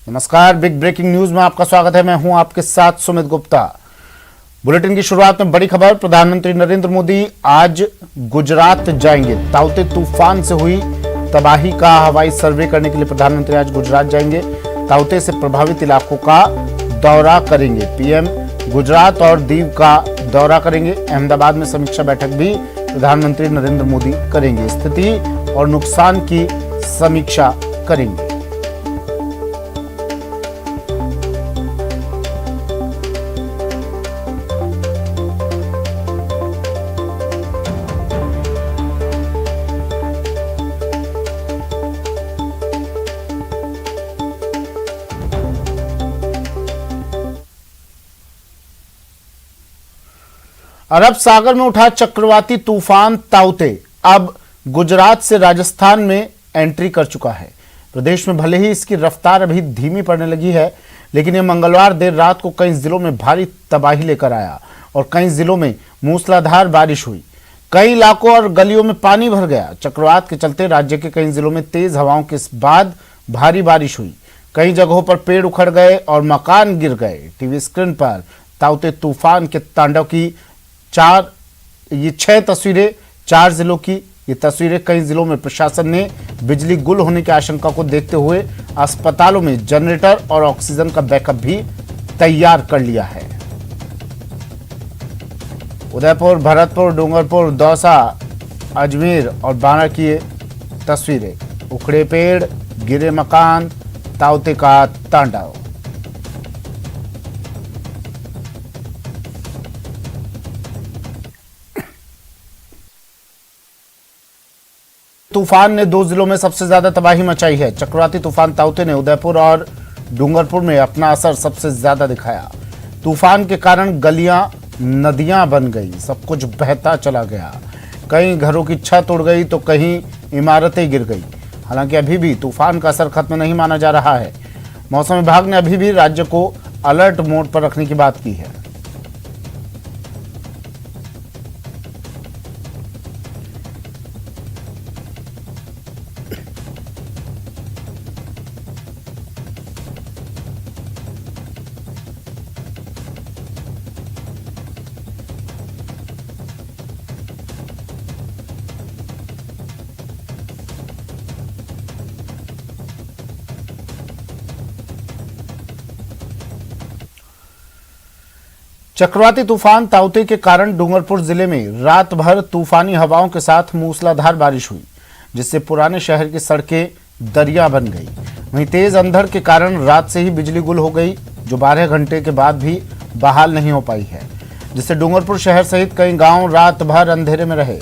नमस्कार, big breaking news में आपका स्वागत है। मैं हूं आपके साथ सुमित गुप्ता। बुलेटिन की शुरुआत में बड़ी खबर। प्रधानमंत्री नरेंद्र मोदी आज गुजरात जाएंगे। ताउते तूफान से हुई तबाही का हवाई सर्वे करने के लिए प्रधानमंत्री आज गुजरात जाएंगे। ताउते से प्रभावित इलाकों का दौरा करेंगे। पीएम गुजरात और दीव का दौरा करेंगे। अहमदाबाद में समीक्षा बैठक भी प्रधानमंत्री नरेंद्र मोदी करेंगे। स्थिति और नुकसान की समीक्षा करेंगे। अरब सागर में उठा चक्रवाती तूफान ताउते अब गुजरात से राजस्थान में एंट्री कर चुका है। प्रदेश में भले ही इसकी रफ्तार अभी धीमी पड़ने लगी है, लेकिन यह मंगलवार देर रात को कई जिलों में भारी तबाही लेकर आया और कई जिलों में मूसलाधार बारिश हुई। कई इलाकों और गलियों में पानी भर गया। चक्रवात के चलते राज्य के कई जिलों में तेज हवाओं के बाद भारी बारिश हुई। कई जगहों पर पेड़ उखड़ गए और मकान गिर गए। टीवी स्क्रीन पर ताउते तूफान के तांडव की 6 तस्वीरें 4 जिलों की। ये तस्वीरें कई जिलों में प्रशासन ने बिजली गुल होने की आशंका को देखते हुए अस्पतालों में जनरेटर और ऑक्सीजन का बैकअप भी तैयार कर लिया है। उदयपुर, भरतपुर, डूंगरपुर, दौसा, अजमेर और बांरा की ये तस्वीरें। उखड़े पेड़, गिरे मकान, ताउते का तांडव। तूफान ने 2 जिलों में सबसे ज्यादा तबाही मचाई है। चक्रवाती तूफान ताउते ने उदयपुर और डूंगरपुर में अपना असर सबसे ज्यादा दिखाया। तूफान के कारण गलियां नदियां बन गई, सब कुछ बहता चला गया। कई घरों की छत उड़ गई तो कहीं इमारतें गिर गई। हालांकि अभी भी तूफान का असर खत्म नहीं माना जा रहा है। मौसम विभाग ने अभी भी राज्य को अलर्ट मोड पर रखने की बात की है। चक्रवाती तूफान ताउते के कारण डूंगरपुर जिले में रात भर तूफानी हवाओं के साथ मूसलाधार बारिश हुई, जिससे पुराने शहर की सड़कें दरिया बन गई। वहीं तेज अंधड़ के कारण रात से ही बिजली गुल हो गई, जो 12 घंटे के बाद भी बहाल नहीं हो पाई है, जिससे डूंगरपुर शहर सहित कई गांव रात भर अंधेरे में रहे।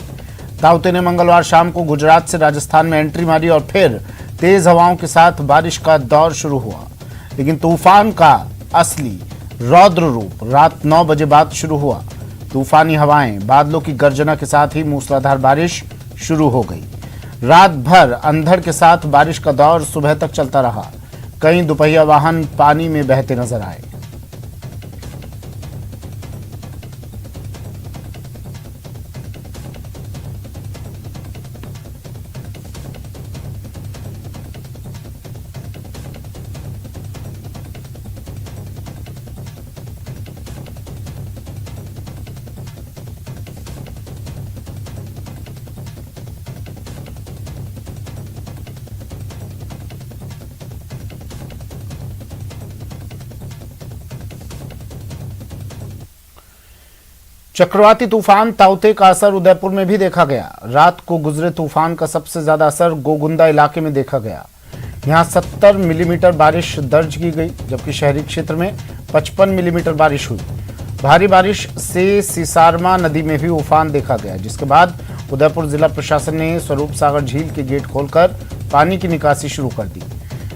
ताउते ने मंगलवार शाम को गुजरात से राजस्थान में एंट्री मारी और फिर तेज हवाओं के साथ बारिश का दौर शुरू हुआ। लेकिन तूफान का असली रौद्र रूप रात 9 बजे बाद शुरू हुआ। तूफानी हवाएं, बादलों की गर्जना के साथ ही मूसलाधार बारिश शुरू हो गई। रात भर अंधड़ के साथ बारिश का दौर सुबह तक चलता रहा। कई दुपहिया वाहन पानी में बहते नजर आए। चक्रवाती तूफान ताउते का असर उदयपुर में भी देखा गया। रात को गुजरे तूफान का सबसे ज्यादा असर गोगुंदा इलाके में देखा गया। यहां 70 मिलीमीटर बारिश दर्ज की गई, जबकि शहरी क्षेत्र में 55 मिलीमीटर बारिश हुई। भारी बारिश से सिसारमा नदी में भी उफान देखा गया, जिसके बाद उदयपुर जिला प्रशासन ने स्वरूप सागर झील के गेट खोलकर पानी की निकासी शुरू कर दी,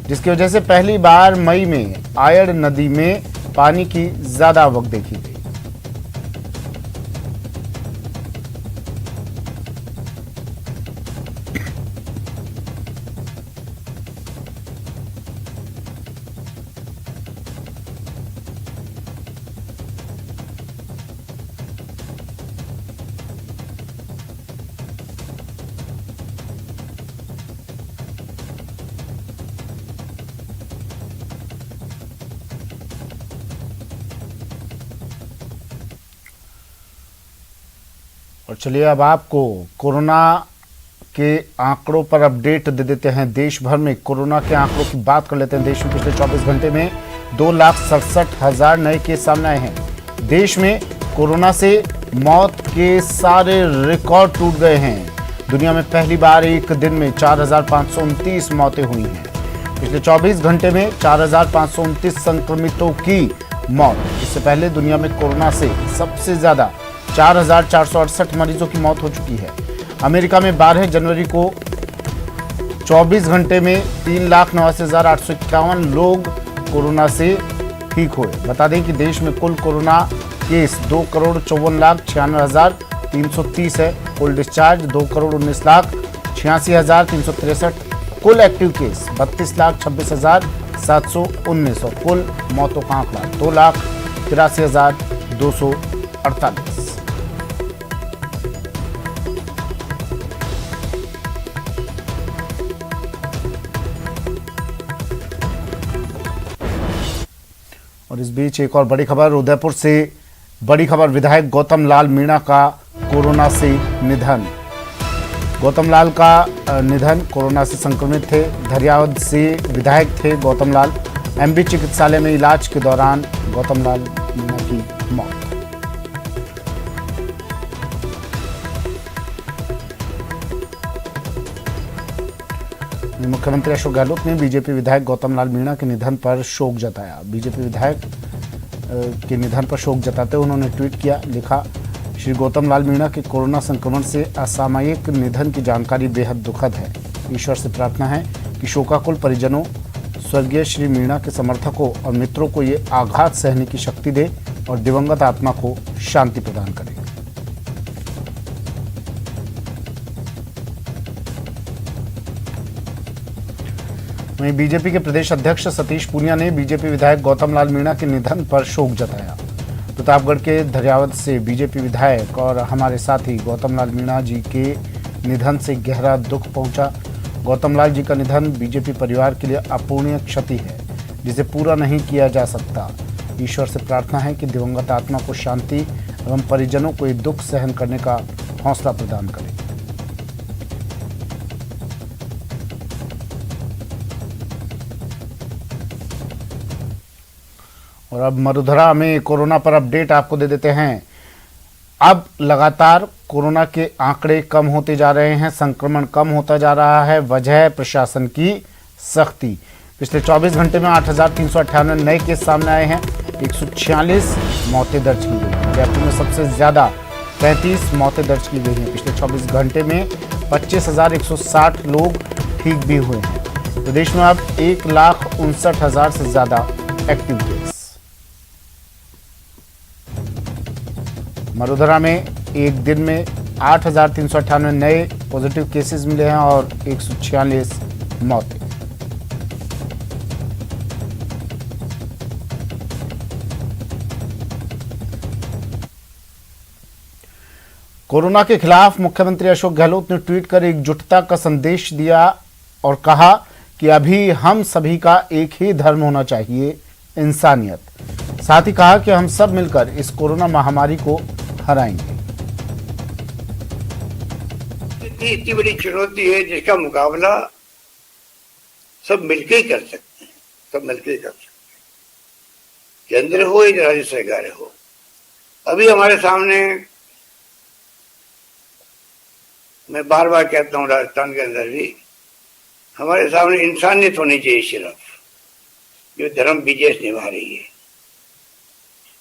जिसकी वजह से पहली बार मई में आयड़ नदी में पानी की ज्यादा आवक देखी गई। और चलिए अब आपको कोरोना के आंकड़ों पर अपडेट दे देते हैं। देश भर में कोरोना के आंकड़ों की बात कर लेते हैं। देश में पिछले 24 घंटे में 2,67,000 नए केस सामने आए हैं। देश में कोरोना से मौत के सारे रिकॉर्ड टूट गए हैं। दुनिया में पहली बार एक दिन में 4,529 मौतें हुई हैं। पिछले 24 घंटे में 4,529 संक्रमितों की मौत। इससे पहले दुनिया में कोरोना से सबसे ज्यादा 4,468 मरीजों की मौत हो चुकी है। अमेरिका में 12 जनवरी को 24 घंटे में 3,89,851 लोग कोरोना से ठीक हुए। बता दें कि देश में कुल कोरोना केस 2,54,96,330 है। कुल डिस्चार्ज 2,19,86,363। कुल एक्टिव केस 32,26,719 और कुल मौतों का आंकड़ा 2,83,248। और इस बीच एक और बड़ी खबर उदयपुर से। बड़ी खबर, विधायक गौतम लाल मीणा का कोरोना से निधन। गौतम लाल का निधन, कोरोना से संक्रमित थे। धरियावद से विधायक थे गौतम लाल। एमबी चिकित्सालय में इलाज के दौरान गौतम लाल मीणा की मौत। मुख्यमंत्री अशोक गहलोत ने बीजेपी विधायक गौतम लाल मीणा के निधन पर शोक जताया। बीजेपी विधायक के निधन पर शोक जताते हुए उन्होंने ट्वीट किया, लिखा, श्री गौतम लाल मीणा के कोरोना संक्रमण से असामयिक निधन की जानकारी बेहद दुखद है। ईश्वर से प्रार्थना है कि शोकाकुल परिजनों, स्वर्गीय श्री मीणा के समर्थकों और मित्रों को ये आघात सहने की शक्ति दे और दिवंगत आत्मा को शांति प्रदान करे। वहीं बीजेपी के प्रदेश अध्यक्ष सतीश पूनिया ने बीजेपी विधायक गौतम लाल मीणा के निधन पर शोक जताया। प्रतापगढ़ के धरियावद से बीजेपी विधायक और हमारे साथी गौतम लाल मीणा जी के निधन से गहरा दुख पहुंचा। गौतम लाल जी का निधन बीजेपी परिवार के लिए अपूरणीय क्षति है, जिसे पूरा नहीं किया जा सकता। ईश्वर से प्रार्थना है कि दिवंगत आत्मा को शांति एवं परिजनों को ये दुख सहन करने का हौसला प्रदान करे। और अब मरुधरा में कोरोना पर अपडेट आपको दे देते हैं। अब लगातार कोरोना के आंकड़े कम होते जा रहे हैं, संक्रमण कम होता जा रहा है। वजह प्रशासन की सख्ती। पिछले 24 घंटे में 8,398 नए केस सामने आए हैं। 146 मौतें दर्ज की गई। जयपुर में सबसे ज्यादा 35 मौतें दर्ज की गई हैं। पिछले 24 घंटे में 25,160 लोग ठीक भी हुए हैं। प्रदेश में अब 1,59,000 से ज्यादा एक्टिव केस। मरुधरा में एक दिन में 8,398 नए पॉजिटिव केसेस मिले हैं और 146 मौतें। कोरोना के खिलाफ मुख्यमंत्री अशोक गहलोत ने ट्वीट कर एकजुटता का संदेश दिया और कहा कि अभी हम सभी का एक ही धर्म होना चाहिए, इंसानियत। साथ ही कहा कि हम सब मिलकर इस कोरोना महामारी को हराएंगे। इतनी बड़ी चुनौती है जिसका मुकाबला सब मिलकर ही कर सकते हैं। सब मिलकर ही कर सकते हैं, केंद्र हो या राज्य सरकार हो। अभी हमारे सामने, मैं बार बार कहता हूँ, राजस्थान के अंदर भी हमारे सामने इंसानियत होनी चाहिए सिर्फ, जो धर्म विजय निभा रही है।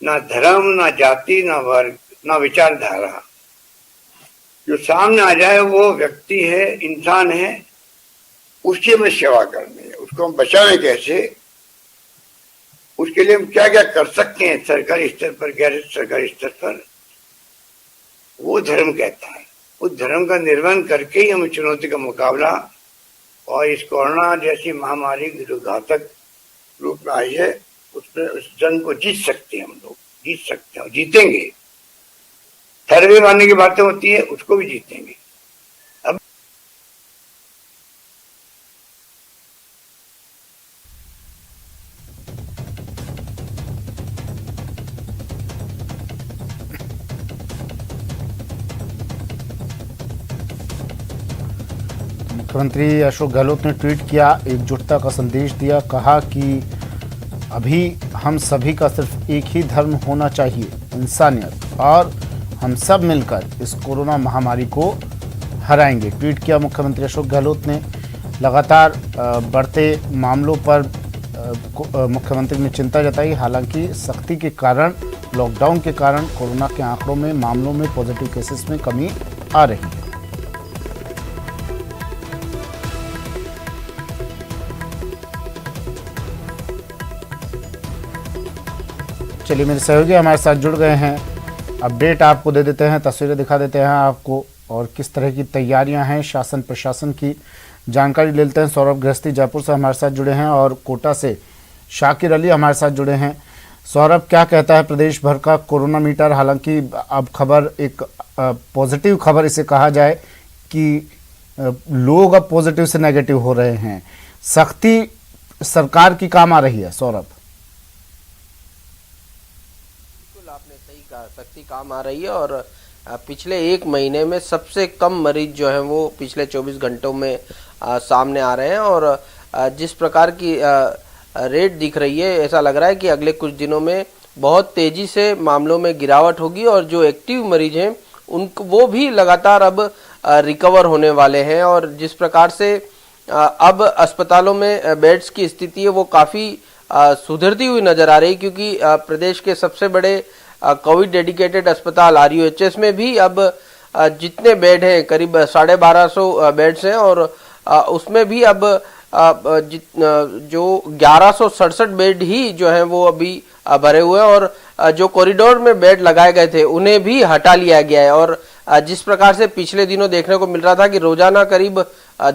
ना धर्म, ना जाति, ना वर्ग, ना विचारधारा। जो सामने आ जाए वो व्यक्ति है, इंसान है, उसकी हमें सेवा करनी है। उसको हम बचाएं कैसे, उसके लिए हम क्या क्या कर सकते हैं सरकारी स्तर पर, गैर सरकारी स्तर पर, वो धर्म कहता है। उस धर्म का निर्वहन करके ही हम चुनौती का मुकाबला और इस कोरोना जैसी महामारी जो घातक रूप में आई है, उसमें उस जंग को जीत सकते हैं। हम लोग जीत सकते हैं, जीतेंगे। थर्वे मारने की बातें होती है, उसको भी जीतेंगे। अब मुख्यमंत्री अशोक गहलोत ने ट्वीट किया, एकजुटता का संदेश दिया, कहा कि अभी हम सभी का सिर्फ एक ही धर्म होना चाहिए, इंसानियत, और हम सब मिलकर इस कोरोना महामारी को हराएंगे। ट्वीट किया मुख्यमंत्री अशोक गहलोत ने। लगातार बढ़ते मामलों पर मुख्यमंत्री ने चिंता जताई। हालांकि सख्ती के कारण, लॉकडाउन के कारण कोरोना के आंकड़ों में, मामलों में, पॉजिटिव केसेस में कमी आ रही है। चलिए, मेरे सहयोगी हमारे साथ जुड़ गए हैं। अपडेट आपको दे देते हैं, तस्वीरें दिखा देते हैं आपको, और किस तरह की तैयारियां हैं शासन प्रशासन की जानकारी ले लेते हैं। सौरभ गृहस्थी जयपुर से हमारे साथ जुड़े हैं और कोटा से शाकिर अली हमारे साथ जुड़े हैं। सौरभ, क्या कहता है प्रदेश भर का कोरोना मीटर? हालांकि अब खबर एक पॉजिटिव खबर इसे कहा जाए कि लोग अब पॉजिटिव से नेगेटिव हो रहे हैं, सख्ती सरकार की काम आ रही है। सौरभ, आपने सही कहा, सख्ती काम आ रही है और पिछले एक महीने में सबसे कम मरीज जो है वो पिछले 24 घंटों में सामने आ रहे हैं और जिस प्रकार की रेट दिख रही है, ऐसा लग रहा है कि अगले कुछ दिनों में बहुत तेजी से मामलों में गिरावट होगी और जो एक्टिव मरीज हैं उनको वो भी लगातार अब रिकवर होने वाले हैं। और जिस प्रकार से अब अस्पतालों में बेड्स की स्थिति है वो काफ़ी सुधरती हुई नजर आ रही है, क्योंकि प्रदेश के सबसे बड़े कोविड डेडिकेटेड अस्पताल RUHS में भी अब जितने बेड हैं करीब 1250 बेड्स हैं और उसमें भी अब जो 1167 बेड ही जो है वो अभी भरे हुए हैं और जो कॉरिडोर में बेड लगाए गए थे उन्हें भी हटा लिया गया है। और जिस प्रकार से पिछले दिनों देखने को मिल रहा था कि रोजाना करीब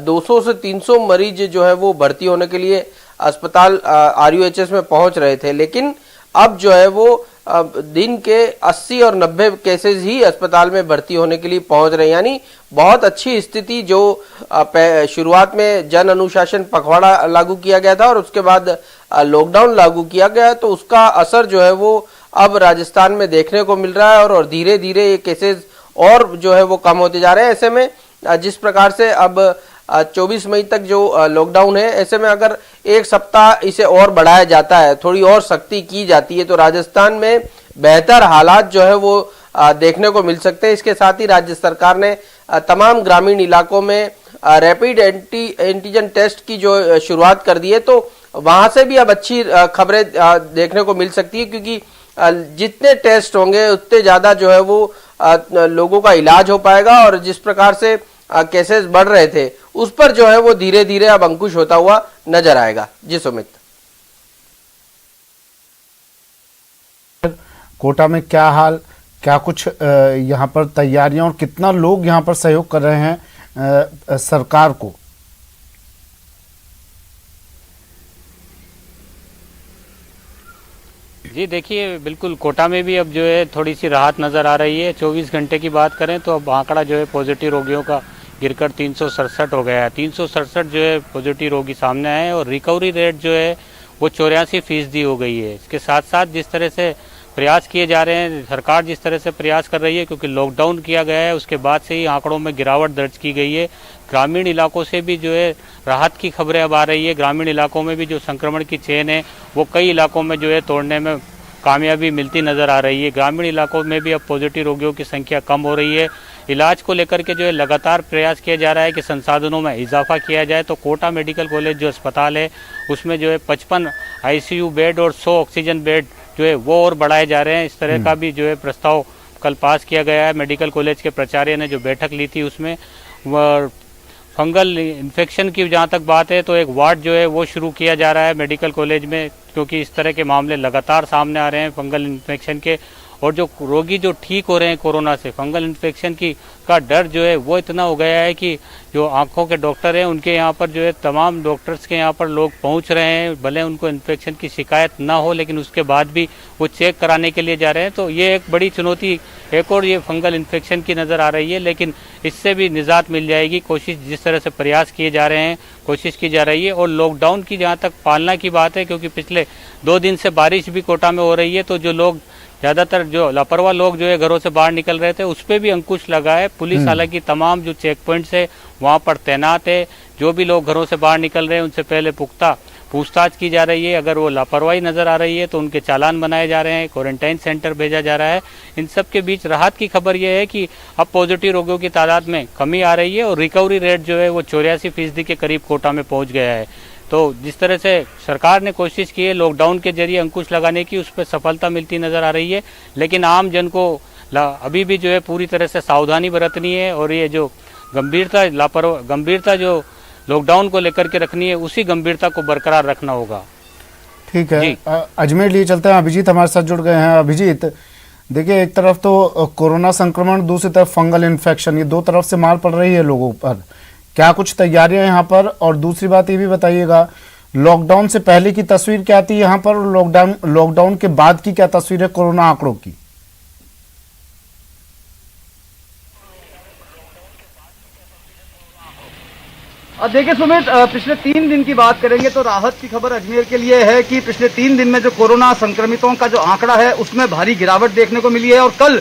200 से 300 मरीज जो है वो भर्ती होने के लिए अस्पताल RUHS में पहुंच रहे थे, लेकिन अब जो है वो दिन के 80 और 90 केसेस ही अस्पताल में भर्ती होने के लिए पहुंच रहे हैं। यानी बहुत अच्छी स्थिति, जो शुरुआत में जन अनुशासन पखवाड़ा लागू किया गया था और उसके बाद लॉकडाउन लागू किया गया, तो उसका असर जो है वो अब राजस्थान में देखने को मिल रहा है और धीरे धीरे ये केसेस और जो है वो कम होते जा रहे हैं। ऐसे में जिस प्रकार से अब 24 मई तक जो लॉकडाउन है, ऐसे में अगर एक सप्ताह इसे और बढ़ाया जाता है, थोड़ी और सख्ती की जाती है, तो राजस्थान में बेहतर हालात जो है वो देखने को मिल सकते हैं। इसके साथ ही राज्य सरकार ने तमाम ग्रामीण इलाकों में रैपिड एंटीजन टेस्ट की जो शुरुआत कर दी है, तो वहां से भी अब अच्छी खबरें देखने को मिल सकती है, क्योंकि जितने टेस्ट होंगे उतने ज्यादा जो है वो लोगों का इलाज हो पाएगा और जिस प्रकार से केसेस बढ़ रहे थे उस पर जो है वो धीरे धीरे अब अंकुश होता हुआ नजर आएगा। जी सुमित। कोटा में क्या हाल, क्या कुछ यहाँ पर तैयारियां और कितना लोग यहाँ पर सहयोग कर रहे हैं सरकार को? जी देखिए, बिल्कुल कोटा में भी अब जो है थोड़ी सी राहत नज़र आ रही है। 24 घंटे की बात करें तो अब आंकड़ा जो है पॉजिटिव रोगियों का गिरकर 367 हो गया है। 367 जो है पॉजिटिव रोगी सामने आए हैं और रिकवरी रेट जो है वो 84% हो गई है। इसके साथ साथ जिस तरह से प्रयास किए जा रहे हैं, सरकार जिस तरह से प्रयास कर रही है, क्योंकि लॉकडाउन किया गया है उसके बाद से ही आंकड़ों में गिरावट दर्ज की गई है। ग्रामीण इलाकों से भी जो है राहत की खबरें अब आ रही है। ग्रामीण इलाकों में भी जो संक्रमण की चेन है वो कई इलाकों में जो है तोड़ने में कामयाबी मिलती नज़र आ रही है। ग्रामीण इलाकों में भी अब पॉजिटिव रोगियों की संख्या कम हो रही है। इलाज को लेकर के जो है लगातार प्रयास किया जा रहा है कि संसाधनों में इजाफा किया जाए। तो कोटा मेडिकल कॉलेज जो अस्पताल है उसमें जो है 55 ICU बेड और 100 ऑक्सीजन बेड जो है वो और बढ़ाए जा रहे हैं। इस तरह का भी जो है प्रस्ताव कल पास किया गया है। मेडिकल कॉलेज के प्राचार्य ने जो बैठक ली थी उसमें फंगल इन्फेक्शन की जहाँ तक बात है तो एक वार्ड जो है वो शुरू किया जा रहा है मेडिकल कॉलेज में, क्योंकि इस तरह के मामले लगातार सामने आ रहे हैं फंगल इन्फेक्शन के। और जो रोगी जो ठीक हो रहे हैं कोरोना से, फंगल इन्फेक्शन की का डर जो है वो इतना हो गया है कि जो आंखों के डॉक्टर हैं उनके यहाँ पर जो है तमाम डॉक्टर्स के यहाँ पर लोग पहुँच रहे हैं, भले उनको इन्फेक्शन की शिकायत ना हो लेकिन उसके बाद भी वो चेक कराने के लिए जा रहे हैं। तो ये एक बड़ी चुनौती एक और ये फंगल इन्फेक्शन की नज़र आ रही है, लेकिन इससे भी निजात मिल जाएगी। कोशिश जिस तरह से प्रयास किए जा रहे हैं, कोशिश की जा रही है। और लॉकडाउन की जहाँ तक पालना की बात है, क्योंकि पिछले 2 दिन से बारिश भी कोटा में हो रही है, तो जो लोग ज़्यादातर जो लापरवाह लोग जो है घरों से बाहर निकल रहे थे उस पर भी अंकुश लगा है। पुलिस हालांकि तमाम जो चेक पॉइंट्स है वहाँ पर तैनात है। जो भी लोग घरों से बाहर निकल रहे हैं उनसे पहले पुख्ता पूछताछ की जा रही है। अगर वो लापरवाही नजर आ रही है तो उनके चालान बनाए जा रहे हैं, क्वारंटाइन सेंटर भेजा जा रहा है। इन सब के बीच राहत की खबर यह है कि अब पॉजिटिव रोगियों की तादाद में कमी आ रही है और रिकवरी रेट जो है वो 84% के करीब कोटा में पहुंच गया है। तो जिस तरह से सरकार ने कोशिश की है लॉकडाउन के जरिए अंकुश लगाने की, उस पर सफलता मिलती नजर आ रही है। लेकिन आम जन को अभी भी जो है पूरी तरह से सावधानी बरतनी है और ये जो गंभीरता जो लॉकडाउन को लेकर के रखनी है उसी गंभीरता को बरकरार रखना होगा। ठीक है, अजमेर लिए चलते हैं। अभिजीत हमारे साथ जुड़ गए हैं। अभिजीत, देखिए एक तरफ तो कोरोना संक्रमण, दूसरी तरफ फंगल इन्फेक्शन, ये दो तरफ से मार पड़ रही है लोगों पर। क्या कुछ तैयारियां यहाँ पर? और दूसरी बात ये भी बताइएगा, लॉकडाउन से पहले की तस्वीर क्या थी यहाँ पर, लॉकडाउन के बाद की क्या तस्वीर है कोरोना आंकड़ों की? देखिए सुमित, पिछले 3 दिन की बात करेंगे तो राहत की खबर अजमेर के लिए है कि पिछले 3 दिन में जो कोरोना संक्रमितों का जो आंकड़ा है उसमें भारी गिरावट देखने को मिली है। और कल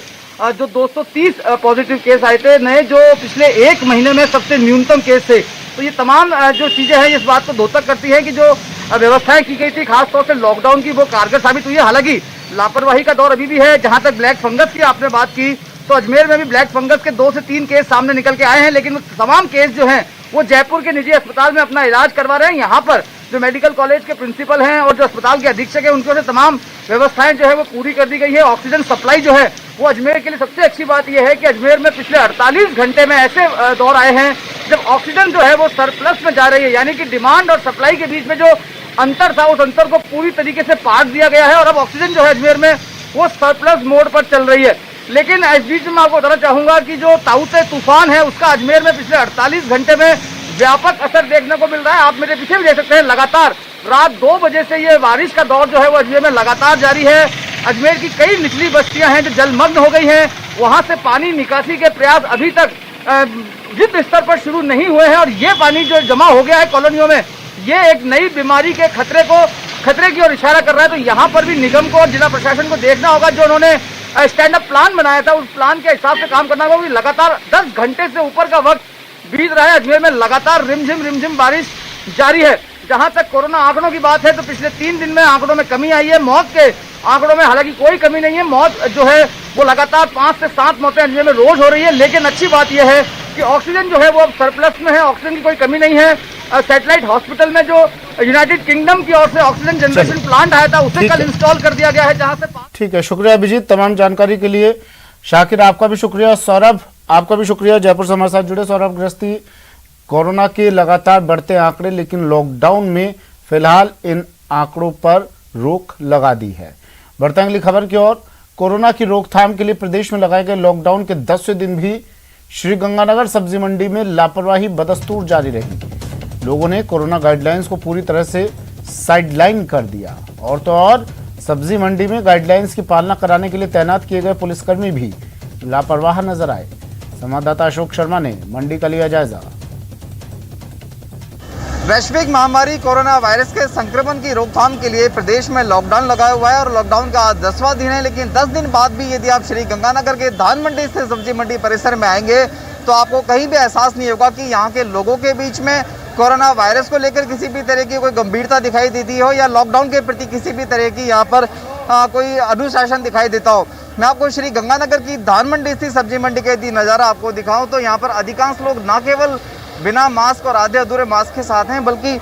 जो 230 पॉजिटिव केस आए थे नए, जो पिछले 1 महीने में सबसे न्यूनतम केस थे। तो ये तमाम जो चीजें हैं इस बात को द्योतक करती है कि जो व्यवस्थाएं की गई थी खासतौर से लॉकडाउन की, वो कारगर साबित हुई है। हालांकि लापरवाही का दौर अभी भी है। जहां तक ब्लैक फंगस की आपने बात की तो अजमेर में भी ब्लैक फंगस के 2 से 3 केस सामने निकल के आए हैं, लेकिन वो तमाम केस जो हैं वो जयपुर के निजी अस्पताल में अपना इलाज करवा रहे हैं। यहाँ पर जो मेडिकल कॉलेज के प्रिंसिपल हैं और जो अस्पताल के अधीक्षक हैं उनकी ओर से तमाम व्यवस्थाएं जो है वो पूरी कर दी गई है। ऑक्सीजन सप्लाई जो है वो अजमेर के लिए सबसे अच्छी बात यह है कि अजमेर में पिछले 48 घंटे में ऐसे दौर आए हैं जब ऑक्सीजन जो है वो सरप्लस में जा रही है, यानी कि डिमांड और सप्लाई के बीच में जो अंतर था उस अंतर को पूरी तरीके से पाट दिया गया है और अब ऑक्सीजन जो है अजमेर में वो सरप्लस मोड पर चल रही है। लेकिन इस बीच में आपको बताना चाहूंगा कि जो ताउते तूफान है उसका अजमेर में पिछले 48 घंटे में व्यापक असर देखने को मिल रहा है। आप मेरे पीछे भी देख सकते हैं, लगातार रात 2 बजे से ये बारिश का दौर जो है वो अजमेर में लगातार जारी है। अजमेर की कई निचली बस्तियां हैं जो जलमग्न हो गई हैं, वहां से पानी निकासी के प्रयास अभी तक युद्ध स्तर पर शुरू नहीं हुए हैं और ये पानी जो जमा हो गया है कॉलोनियों में, ये एक नई बीमारी के खतरे की ओर इशारा कर रहा है। तो यहाँ पर भी निगम को और जिला प्रशासन को देखना होगा, जो उन्होंने स्टैंड अप प्लान बनाया था उस प्लान के हिसाब से काम करना होगा। लगातार 10 घंटे से ऊपर का वक्त बीत रहा है, अजमेर में लगातार रिमझिम बारिश जारी है। जहां तक कोरोना आंकड़ों की बात है तो पिछले 3 दिन में आंकड़ों में कमी आई है। मौत के आंकड़ों में हालांकि कोई कमी नहीं है, मौत जो है वो लगातार 5 से 7 मौतें अजमेर में रोज हो रही है। लेकिन अच्छी बात यह है कि ऑक्सीजन जो है वो अब सरप्लस में है, ऑक्सीजन की कोई कमी नहीं है। सैटेलाइट हॉस्पिटल में जो यूनाइटेड किंगडम की ओर से ऑक्सीजन जनरेशन प्लांट आया था उसे कल इंस्टॉल कर दिया गया है, जहां से। ठीक है, शुक्रिया अभिजीत तमाम जानकारी के लिए। शाकिर आपका भी शुक्रिया, सौरभ आपका भी शुक्रिया जयपुर से हमारे साथ जुड़े। सौरभ गृहस्थी, कोरोना के लगातार बढ़ते आंकड़े, लेकिन लॉकडाउन में फिलहाल इन आंकड़ों पर रोक लगा दी है। बढ़ते अगली खबर की ओर। कोरोना की रोकथाम के लिए प्रदेश में लगाए गए लॉकडाउन के 10वें दिन भी श्रीगंगानगर सब्जी मंडी में लापरवाही बदस्तूर जारी रही। लोगों ने कोरोना गाइडलाइंस को पूरी तरह से साइडलाइन कर दिया। और तो और सब्जी मंडी में गाइडलाइंस की पालना कराने के लिए तैनात किए गए पुलिसकर्मी भी लापरवाह नजर आए। संवाददाता अशोक शर्मा ने मंडी का लिया जायजा। वैश्विक महामारी कोरोना वायरस के संक्रमण की रोकथाम के लिए प्रदेश में लॉकडाउन लगाया हुआ है और लॉकडाउन का आज 10वां दिन है। लेकिन 10 दिन बाद भी यदि आप श्री गंगानगर के धान मंडी से सब्जी मंडी परिसर में आएंगे तो आपको कहीं भी एहसास नहीं होगा कि यहाँ के लोगों के बीच में कोरोना वायरस को लेकर किसी भी तरह की कोई गंभीरता दिखाई देती हो या लॉकडाउन के प्रति किसी भी तरह की यहाँ पर कोई अनुशासन दिखाई देता हो। मैं आपको श्री गंगानगर की धान मंडी स्थित सब्जी मंडी का यदि नज़ारा आपको दिखाऊं तो यहाँ पर अधिकांश लोग न केवल बिना मास्क और आधे अधूरे मास्क के साथ हैं, बल्कि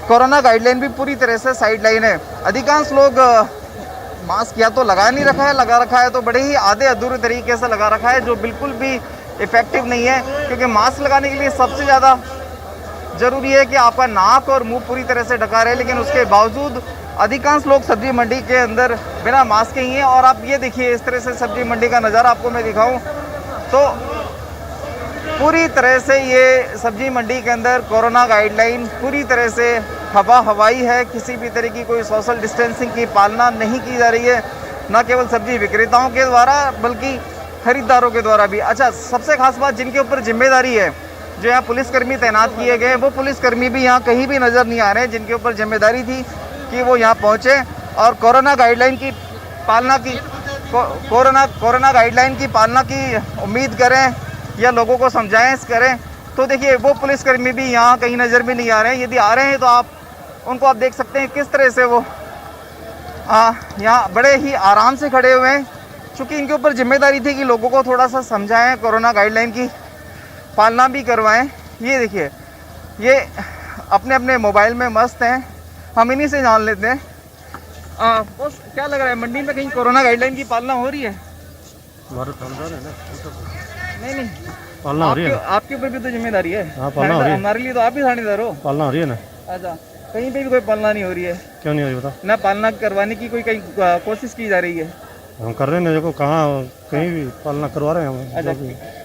कोरोना गाइडलाइन भी पूरी तरह से साइडलाइन है। अधिकांश लोग मास्क या तो लगा नहीं रखा है, लगा रखा है तो बड़े ही आधे अधूरे तरीके से लगा रखा है, जो बिल्कुल भी इफेक्टिव नहीं है। क्योंकि मास्क लगाने के लिए सबसे ज़्यादा ज़रूरी है कि आपका नाक और मुंह पूरी तरह से ढका रहे, लेकिन उसके बावजूद अधिकांश लोग सब्जी मंडी के अंदर बिना मास्क के ही हैं। और आप ये देखिए, इस तरह से सब्जी मंडी का नज़ारा आपको मैं दिखाऊं तो पूरी तरह से ये सब्जी मंडी के अंदर कोरोना गाइडलाइन पूरी तरह से हवा हवाई है। किसी भी तरह की कोई सोशल डिस्टेंसिंग की पालना नहीं की जा रही है, न केवल सब्जी विक्रेताओं के द्वारा बल्कि खरीदारों के द्वारा भी। अच्छा, सबसे खास बात जिनके ऊपर जिम्मेदारी है, जो यहाँ पुलिसकर्मी तैनात किए गए, वो पुलिसकर्मी भी यहाँ कहीं भी नज़र नहीं आ रहे हैं, जिनके ऊपर जिम्मेदारी थी कि वो यहाँ पहुँचे और कोरोना गाइडलाइन की पालना की कोरोना गाइडलाइन की पालना की उम्मीद करें या लोगों को समझाएं करें, तो देखिए वो पुलिसकर्मी भी यहाँ कहीं नज़र भी नहीं आ रहे हैं। यदि आ रहे हैं तो आप उनको आप देख सकते हैं किस तरह से वो यहाँ बड़े ही आराम से खड़े हुए हैं, चूँकि इनके ऊपर जिम्मेदारी थी कि लोगों को थोड़ा सा समझाएं, कोरोना गाइडलाइन की पालना भी करवाएं। ये देखिए, ये अपने अपने मोबाइल में मस्त हैं, हम इन्हीं से जान लेते हैं। बस क्या लग रहा है, मंडी में कहीं कोरोना गाइडलाइन की पालना हो रही है? नहीं पालना हो रही है। आपके ऊपर भी तो जिम्मेदारी है। हाँ, पालना हो रही है। हमारे लिए तो आप ही थानेदार हो। पालना हो रही है ना। अच्छा, कहीं पे भी कोई पालना नहीं हो रही है? क्यों नहीं हो रही बता? ना पालना करवाने की कोई कहीं कोशिश की जा रही है? हम कर रहे हैं, देखो कहाँ कहीं भी पालना करवा रहे हैं हम। अच्छा,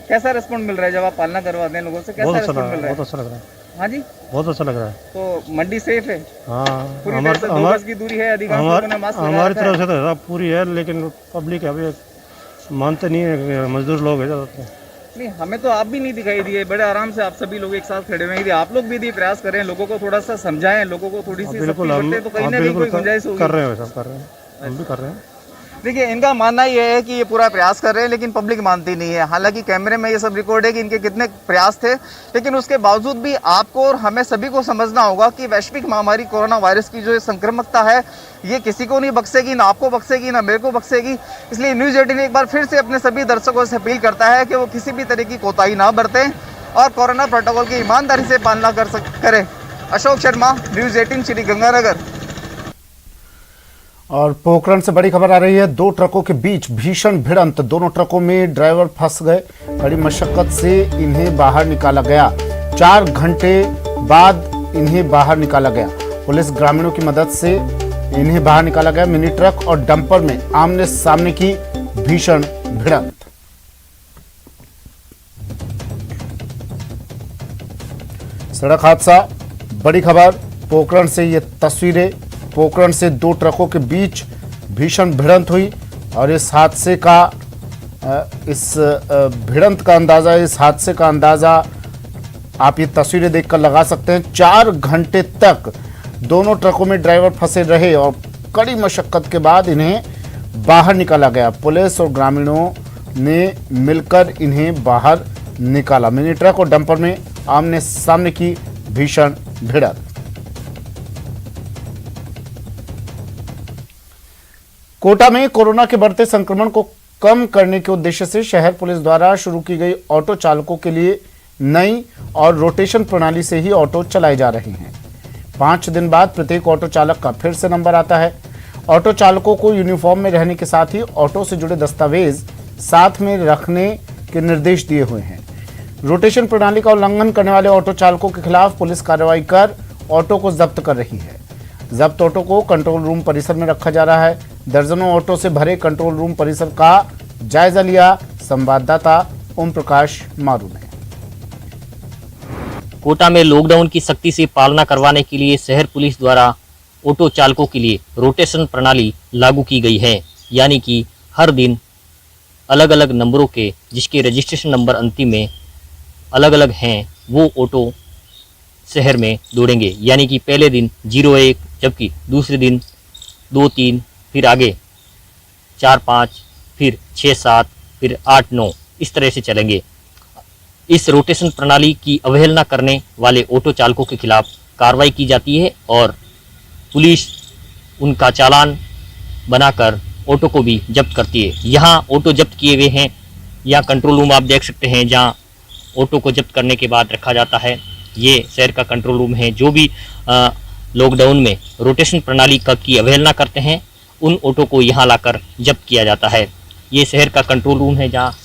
कैसा रिस्पॉन्ड मिल रहा है जब आप पालना करवाते हैं लोगों से? कैसा रिस्पॉन्ड मिल रहा है? बहुत अच्छा लग रहा है। हाँ जी, बहुत अच्छा लग रहा है। तो मंडी सेफ है? हाँ, पूरी तरह से 2 गज की दूरी है, अधिकांश लोगों ने मास्क लगा हमारी रखा है। तरफ से तो पूरी है, लेकिन पब्लिक अभी मानते नहीं है, मजदूर लोग है ज़्यादातर। नहीं, हमें तो आप भी नहीं दिखाई दिए, बड़े आराम से आप सभी लोग एक साथ खड़े हुए हैं। यदि आप लोग भी यदि प्रयास करें, लोगों को थोड़ा सा समझाएं, लोगों को थोड़ी सी बिल्कुल सख्ती बरतें, तो कहीं ना कहीं कोई गुंजाइश होगी। कर रहे हैं, सब कर रहे हैं, हम भी कर रहे हैं। देखिए, इनका मानना ये है कि ये पूरा प्रयास कर रहे हैं, लेकिन पब्लिक मानती नहीं है। हालांकि कैमरे में ये सब रिकॉर्ड है कि इनके कितने प्रयास थे, लेकिन उसके बावजूद भी आपको और हमें सभी को समझना होगा कि वैश्विक महामारी कोरोना वायरस की जो संक्रमकता है, ये किसी को नहीं बख्शेगी, ना आपको बख्शेगी, ना मेरे को बख्शेगी। इसलिए न्यूज़ 18 एक बार फिर से अपने सभी दर्शकों से अपील करता है कि वो किसी भी तरह की कोताही ना बरतें और कोरोना प्रोटोकॉल की ईमानदारी से पालना करें। अशोक शर्मा, न्यूज़ 18, श्री गंगानगर। और पोखरण से बड़ी खबर आ रही है। 2 ट्रकों के बीच भीषण भिड़ंत, दोनों ट्रकों में ड्राइवर फंस गए। बड़ी मशक्कत से इन्हें बाहर निकाला गया। 4 घंटे बाद इन्हें बाहर निकाला गया। पुलिस ग्रामीणों की मदद से इन्हें बाहर निकाला गया। मिनी ट्रक और डंपर में आमने सामने की भीषण भिड़ंत। सड़क हादसा, बड़ी खबर पोखरण से ये तस्वीरें। पोखरण से 2 ट्रकों के बीच भीषण भिड़ंत हुई और इस हादसे का इस हादसे का अंदाजा आप ये तस्वीरें देखकर लगा सकते हैं। 4 घंटे तक दोनों ट्रकों में ड्राइवर फंसे रहे और कड़ी मशक्कत के बाद इन्हें बाहर निकाला गया। पुलिस और ग्रामीणों ने मिलकर इन्हें बाहर निकाला। मिनी ट्रक और डंपर में आमने सामने की भीषण भिड़ंत। कोटा में कोरोना के बढ़ते संक्रमण को कम करने के उद्देश्य से शहर पुलिस द्वारा शुरू की गई ऑटो चालकों के लिए नई और रोटेशन प्रणाली से ही ऑटो चलाए जा रहे हैं। 5 दिन बाद प्रत्येक ऑटो चालक का फिर से नंबर आता है। ऑटो चालकों को यूनिफॉर्म में रहने के साथ ही ऑटो से जुड़े दस्तावेज साथ में रखने के निर्देश दिए हुए हैं। रोटेशन प्रणाली का उल्लंघन करने वाले ऑटो चालकों के खिलाफ पुलिस कार्रवाई कर ऑटो को जब्त कर रही है। जब्त ऑटो को कंट्रोल रूम परिसर में रखा जा रहा है। दर्जनों ऑटो से भरे कंट्रोल रूम परिसर का जायजा लिया संवाददाता ओम प्रकाश मारू ने। कोटा में लॉकडाउन की सख्ती से पालना करवाने के लिए शहर पुलिस द्वारा ऑटो चालकों के लिए रोटेशन प्रणाली लागू की गई है। यानी कि हर दिन अलग अलग नंबरों के, जिसके रजिस्ट्रेशन नंबर अंतिम में अलग अलग हैं, वो ऑटो शहर में दौड़ेंगे। यानी कि पहले दिन 01, जबकि दूसरे दिन 2-3, फिर आगे 4-5, फिर 6-7, फिर 8-9, इस तरह से चलेंगे। इस रोटेशन प्रणाली की अवहेलना करने वाले ऑटो चालकों के खिलाफ कार्रवाई की जाती है और पुलिस उनका चालान बनाकर ऑटो को भी जब्त करती है। यहाँ ऑटो जब्त किए हुए हैं, यहाँ कंट्रोल रूम आप देख सकते हैं, जहाँ ऑटो को जब्त करने के बाद रखा जाता है। ये शहर का कंट्रोल रूम है। जो भी लॉकडाउन में रोटेशन प्रणाली की अवहेलना करते हैं, उन ऑटो को यहाँ लाकर जब्त किया जाता है। ये शहर का कंट्रोल रूम है, जहाँ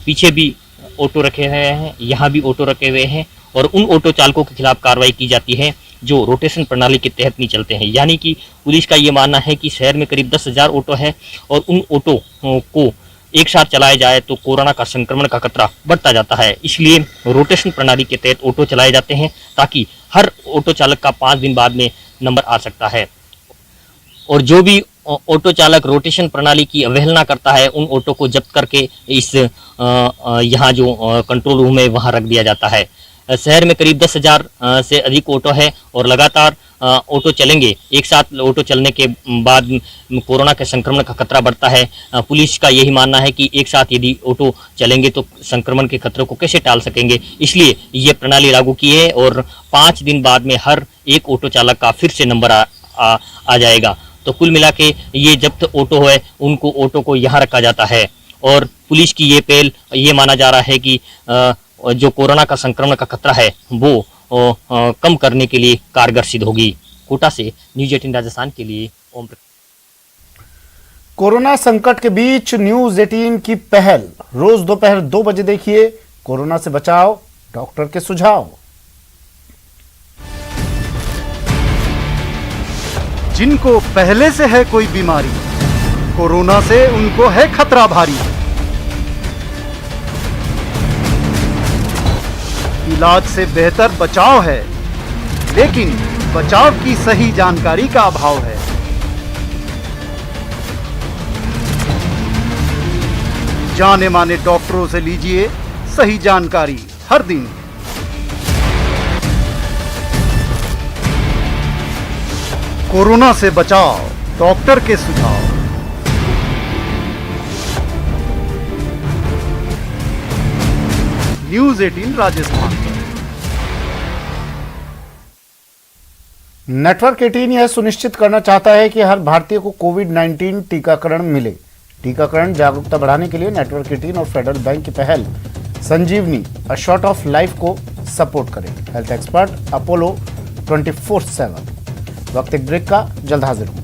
पीछे भी ऑटो रखे हुए हैं, यहाँ भी ऑटो रखे हुए हैं और उन ऑटो चालकों के खिलाफ कार्रवाई की जाती है जो रोटेशन प्रणाली के तहत नहीं चलते हैं। यानी कि पुलिस का ये मानना है कि शहर में करीब 10,000 ऑटो है और उन ऑटो को एक साथ चलाया जाए तो कोरोना का संक्रमण का खतरा बढ़ता जाता है। इसलिए रोटेशन प्रणाली के तहत ऑटो चलाए जाते हैं ताकि हर ऑटो चालक का 5 दिन बाद में नंबर आ सकता है। और जो भी ऑटो चालक रोटेशन प्रणाली की अवहेलना करता है, उन ऑटो को जब्त करके इस यहाँ जो कंट्रोल रूम है वहाँ रख दिया जाता है। शहर में करीब 10,000 से अधिक ऑटो है और लगातार ऑटो चलेंगे। एक साथ ऑटो चलने के बाद कोरोना के संक्रमण का खतरा बढ़ता है। पुलिस का यही मानना है कि एक साथ यदि ऑटो चलेंगे तो संक्रमण के खतरों को कैसे टाल सकेंगे, इसलिए ये प्रणाली लागू की है और 5 दिन बाद में हर एक ऑटो चालक का फिर से नंबर आ जाएगा। तो कुल मिला के ये जब्त ऑटो है उनको ऑटो को यहाँ रखा जाता है और पुलिस की ये पहल ये माना जा रहा है कि जो कोरोना का संक्रमण का खतरा है वो कम करने के लिए कारगर सिद्ध होगी। कोटा से न्यूज़ 18 राजस्थान के लिए ओम। कोरोना संकट के बीच न्यूज 18 की पहल, रोज दोपहर 2 बजे देखिए कोरोना से बचाव, डॉक्टर के सुझाव। जिनको पहले से है कोई बीमारी, कोरोना से उनको है खतरा भारी। इलाज से बेहतर बचाव है, लेकिन बचाव की सही जानकारी का अभाव है। जाने माने डॉक्टरों से लीजिए सही जानकारी हर दिन। कोरोना से बचाव, डॉक्टर के सुझाव। न्यूज़ 18 राजस्थान। नेटवर्क 18 यह सुनिश्चित करना चाहता है कि हर भारतीय को कोविड-19 टीकाकरण मिले। टीकाकरण जागरूकता बढ़ाने के लिए नेटवर्क 18 और फेडरल बैंक की पहल संजीवनी अ शॉट ऑफ लाइफ को सपोर्ट करें। Health expert Apollo 24/7। वक्त एक ब्रेक का, जल्द हाजिर हूं।